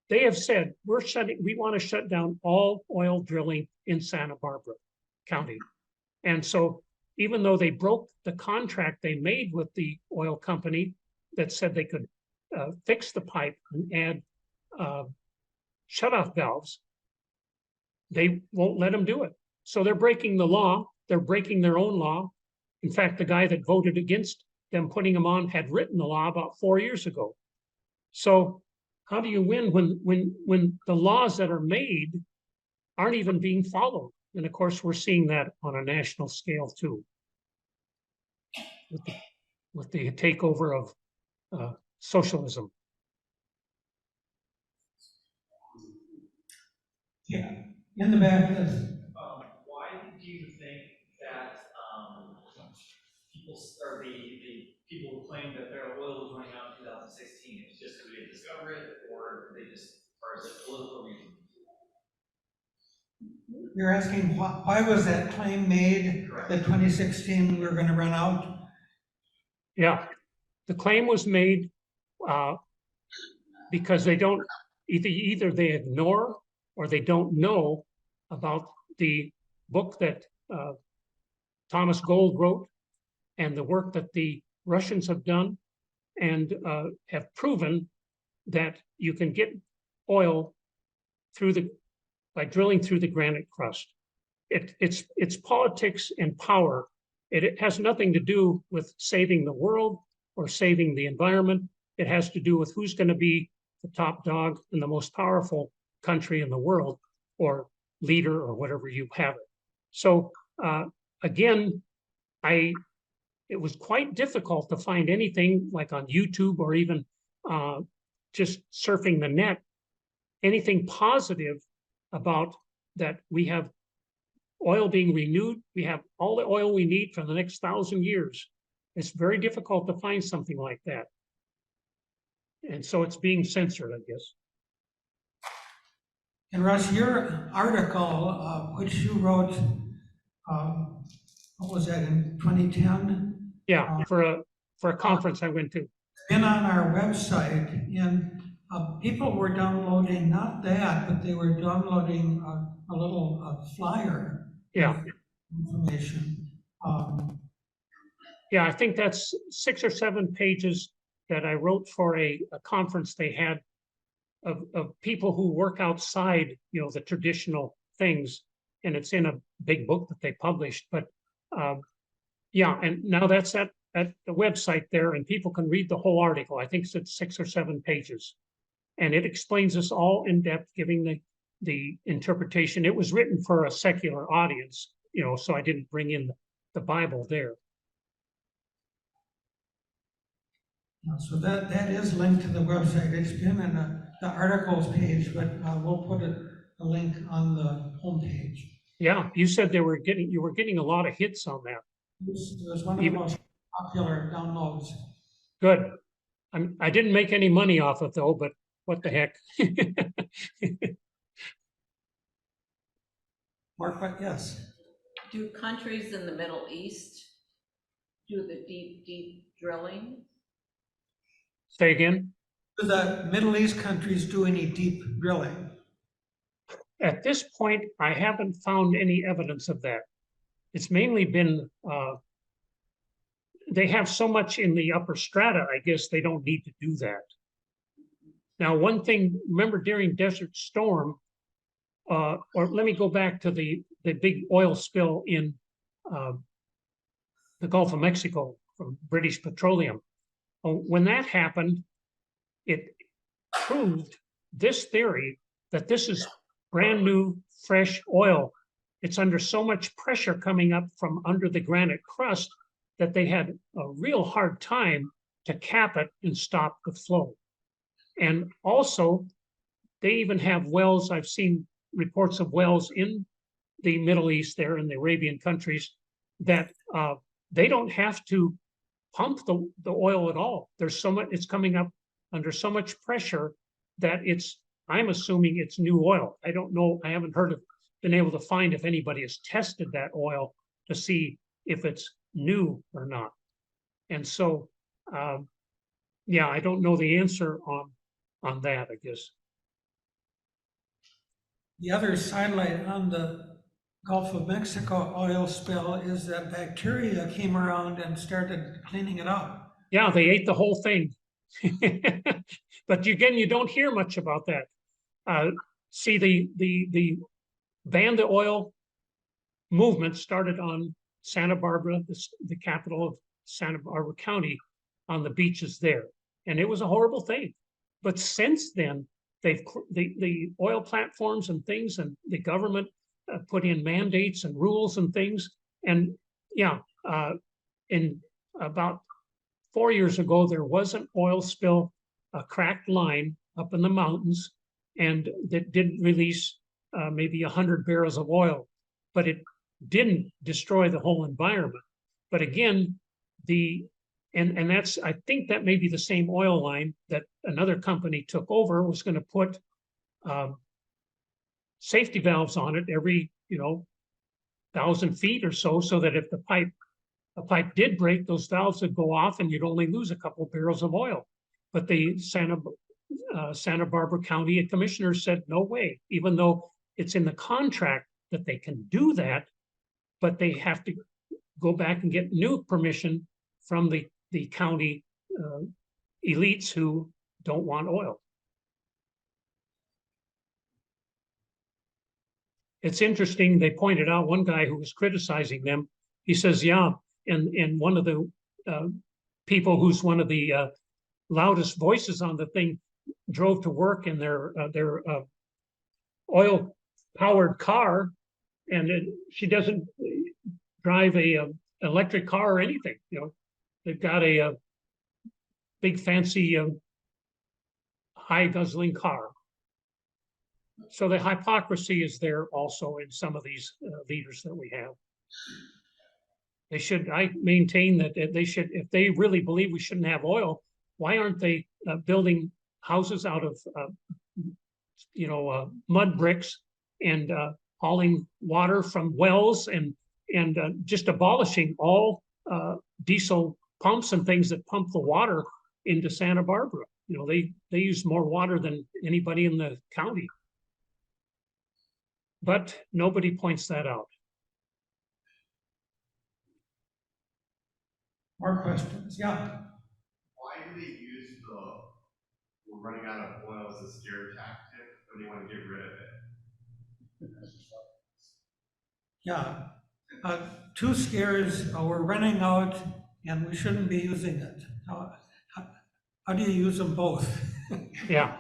They have said, we want to shut down all oil drilling in Santa Barbara County. And so even though they broke the contract they made with the oil company that said they could fix the pipe and add shutoff valves, they won't let them do it. So they're breaking the law. They're breaking their own law. In fact, the guy that voted against them putting them on had written the law about 4 years ago. So how do you win when the laws that are made aren't even being followed? And of course, we're seeing that on a national scale too, with the takeover of socialism. Yeah, in the back, yes. Why do you think that people, or the people who claim that their oil was running out in 2016, it's just because we didn't discover it, or they just, or is it political reason? You're asking why was that claim made? Correct. That 2016 we were going to run out? Yeah, the claim was made because they don't, either they ignore or they don't know about the book that Thomas Gold wrote and the work that the Russians have done and have proven that you can get oil by drilling through the granite crust. It's politics and power. It has nothing to do with saving the world or saving the environment. It has to do with who's going to be the top dog and the most powerful country in the world, or leader, or whatever you have it. So again, it was quite difficult to find anything like on YouTube or even just surfing the net, anything positive about that we have oil being renewed. We have all the oil we need for the next 1,000 years. It's very difficult to find something like that. And so it's being censored, I guess. And Russ, your article, which you wrote, what was that, in 2010? Yeah, for a conference I went to. Been on our website, and people were downloading not that, but they were downloading a little flyer. Yeah. Information. Yeah, I think that's 6 or 7 pages that I wrote for a conference they had of people who work outside, the traditional things, and it's in a big book that they published. But yeah, and now that's at the website there, and people can read the whole article. I think it's 6 or 7 pages, and it explains this all in depth, giving the interpretation. It was written for a secular audience, so I didn't bring in the Bible there. So that is linked to the website. It's been in the articles page, but we'll put a link on the homepage. Yeah, you said you were getting a lot of hits on that. It was one of the most popular downloads. Good. I didn't make any money off it though, but what the heck? Mark, but yes. Do countries in the Middle East do the deep drilling? Say again? Do the Middle East countries do any deep drilling? At this point, I haven't found any evidence of that. It's mainly been, they have so much in the upper strata, I guess they don't need to do that. Now, one thing, remember during Desert Storm, or let me go back to the big oil spill in the Gulf of Mexico from British Petroleum. When that happened, it proved this theory that this is brand new, fresh oil. It's under so much pressure coming up from under the granite crust that they had a real hard time to cap it and stop the flow. And also, they even have wells. I've seen reports of wells in the Middle East, there in the Arabian countries, that they don't have to pump the oil at all. There's so much, it's coming up under so much pressure that I'm assuming it's new oil. I don't know, I haven't been able to find if anybody has tested that oil to see if it's new or not. And so, yeah, I don't know the answer on that, I guess. The other sidelight on the Gulf of Mexico oil spill is that bacteria came around and started cleaning it up. Yeah, they ate the whole thing. But again, you don't hear much about that. See, the ban the oil movement started on Santa Barbara, the capital of Santa Barbara County, on the beaches there. And it was a horrible thing. But since then, the oil platforms and things, and the government put in mandates and rules and things. And yeah, in about 4 years ago, there was an oil spill, a cracked line up in the mountains, and that did release maybe 100 barrels of oil, but it didn't destroy the whole environment. But again, and that's, I think that may be the same oil line that another company took over, was going to put safety valves on it every 1,000 feet or so that if the pipe did break, those valves would go off and you'd only lose a couple barrels of oil. But the Santa Barbara County commissioners said, no way, even though it's in the contract that they can do that, but they have to go back and get new permission from the county elites who don't want oil. It's interesting, they pointed out, one guy who was criticizing them, he says, yeah, and one of the people who's one of the loudest voices on the thing drove to work in their oil-powered car, and she doesn't drive a electric car or anything. They've got a big fancy high guzzling car. So the hypocrisy is there also in some of these leaders that we have. I maintain that they should, if they really believe we shouldn't have oil, why aren't they building houses out of mud bricks and hauling water from wells and just abolishing all diesel pumps and things that pump the water into Santa Barbara? They use more water than anybody in the county. But nobody points that out. More questions? Yeah. Why do they use we're running out of oil as a scare tactic when they want to get rid of it? Yeah. Two scares, we're running out and we shouldn't be using it. How do you use them both? Yeah.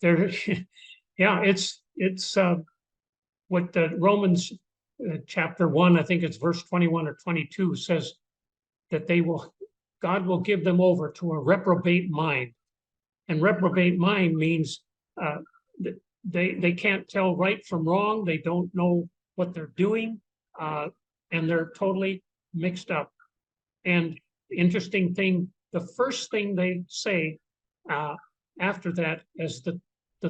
It's what the Romans chapter 1, I think it's verse 21 or 22, says that God will give them over to a reprobate mind. And reprobate mind means they can't tell right from wrong. They don't know what they're doing, and they're totally mixed up. And interesting thing, the first thing they say after that is that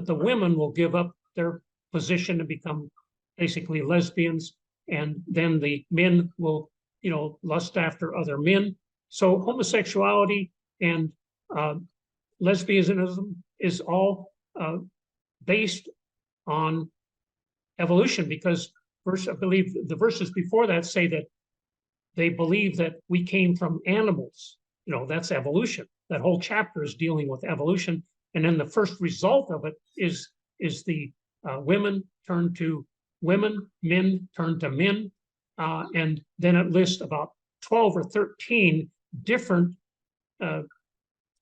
the women will give up their position to become basically lesbians, and then the men will lust after other men. So homosexuality and lesbianism is all based on evolution, because I believe the verses before that say that they believe that we came from animals. That's evolution. That whole chapter is dealing with evolution. And then the first result of it is the women turn to women, men turn to men. and then it lists about 12 or 13 different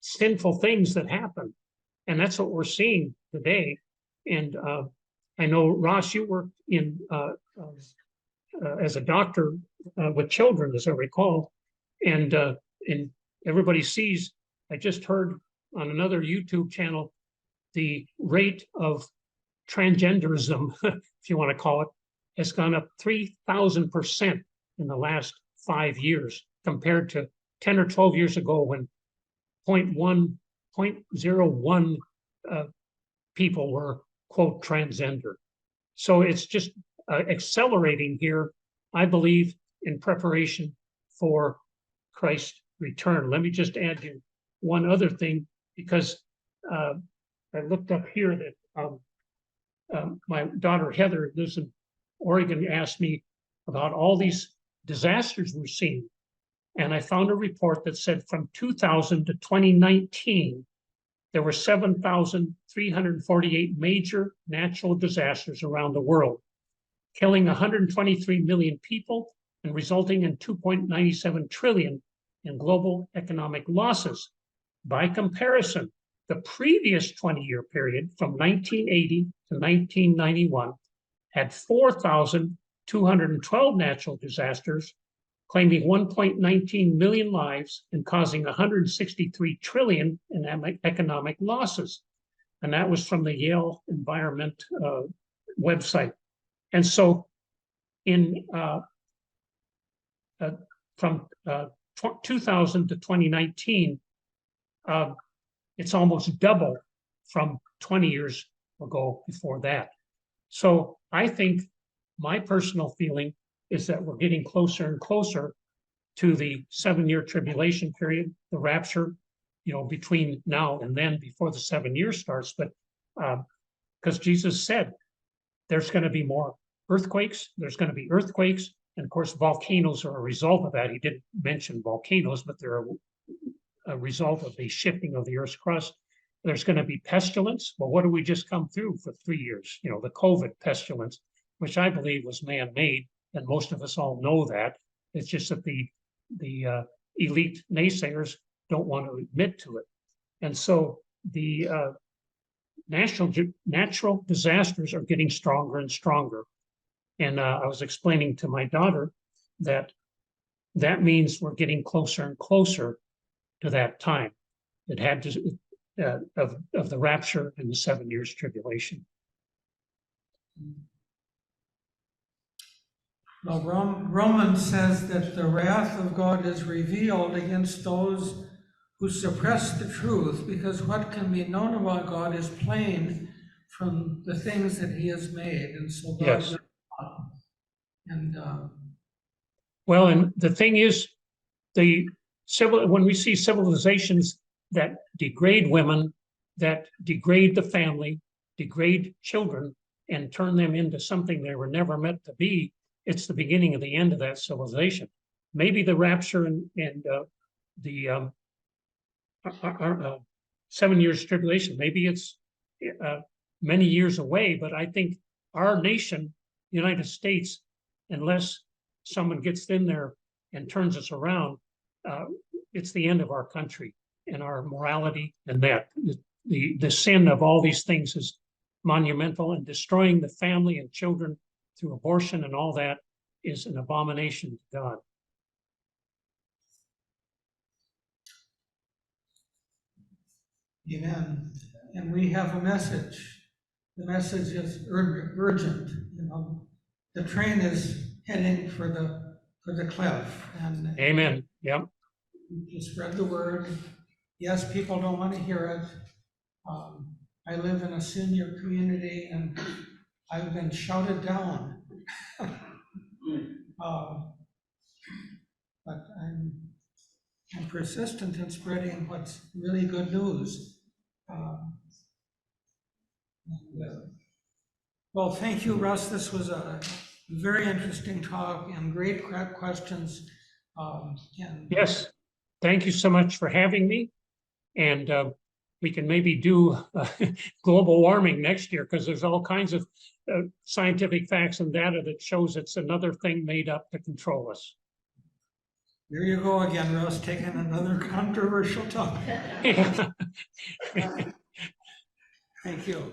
sinful things that happen. And that's what we're seeing today. And I know, Ross, you worked in as a doctor with children, as I recall, and everybody sees. I just heard on another YouTube channel the rate of transgenderism, if you want to call it, has gone up 3,000% in the last 5 years compared to 10 or 12 years ago when 0.01 people were, quote, transgender. So it's just accelerating here, I believe, in preparation for Christ's return. Let me just add you one other thing, because I looked up here that my daughter Heather lives in Oregon, asked me about all these disasters we're seeing. And I found a report that said from 2000 to 2019, there were 7,348 major natural disasters around the world, killing 123 million people and resulting in 2.97 trillion in global economic losses. By comparison, the previous 20-year period from 1980 to 1991 had 4,212 natural disasters, claiming 1.19 million lives and causing 163 trillion in economic losses. And that was from the Yale Environment website. And so from 2000 to 2019, it's almost double from 20 years ago before that. So I think my personal feeling is that we're getting closer and closer to the 7-year tribulation period, the rapture, between now and then, before the 7 years starts. But because Jesus said there's going to be more earthquakes, there's going to be earthquakes, and of course volcanoes are a result of that. He didn't mention volcanoes, but they're a result of the shifting of the Earth's crust. There's going to be pestilence. Well, what did we just come through for 3 years? The COVID pestilence, which I believe was man-made, and most of us all know that. It's just that the elite naysayers don't want to admit to it. And so the natural disasters are getting stronger and stronger. And I was explaining to my daughter that means we're getting closer and closer to that time. It had to of the rapture and the 7 years tribulation. Well, Romans says that the wrath of God is revealed against those who suppress the truth, because what can be known about God is plain from the things that he has made. And so God, yes. And well, and the thing is, when we see civilizations that degrade women, that degrade the family, degrade children, and turn them into something they were never meant to be, it's the beginning of the end of that civilization. Maybe the rapture and the 7 years tribulation, maybe it's many years away, but I think our nation, the United States, unless someone gets in there and turns us around, it's the end of our country and our morality, and that the sin of all these things is monumental, and destroying the family and children through abortion and all that is an abomination to God. Amen. And we have a message. The message is urgent. The train is heading for the cliff. And amen. Yep. You spread the word. Yes, people don't want to hear it. I live in a senior community, and I've been shouted down. But I'm persistent in spreading what's really good news. Well, thank you, Russ. This was a very interesting talk and great questions. Yes, thank you so much for having me. And we can maybe do global warming next year, because there's all kinds of scientific facts and data that shows it's another thing made up to control us. There you go again, Russ, taking another controversial topic. Thank you.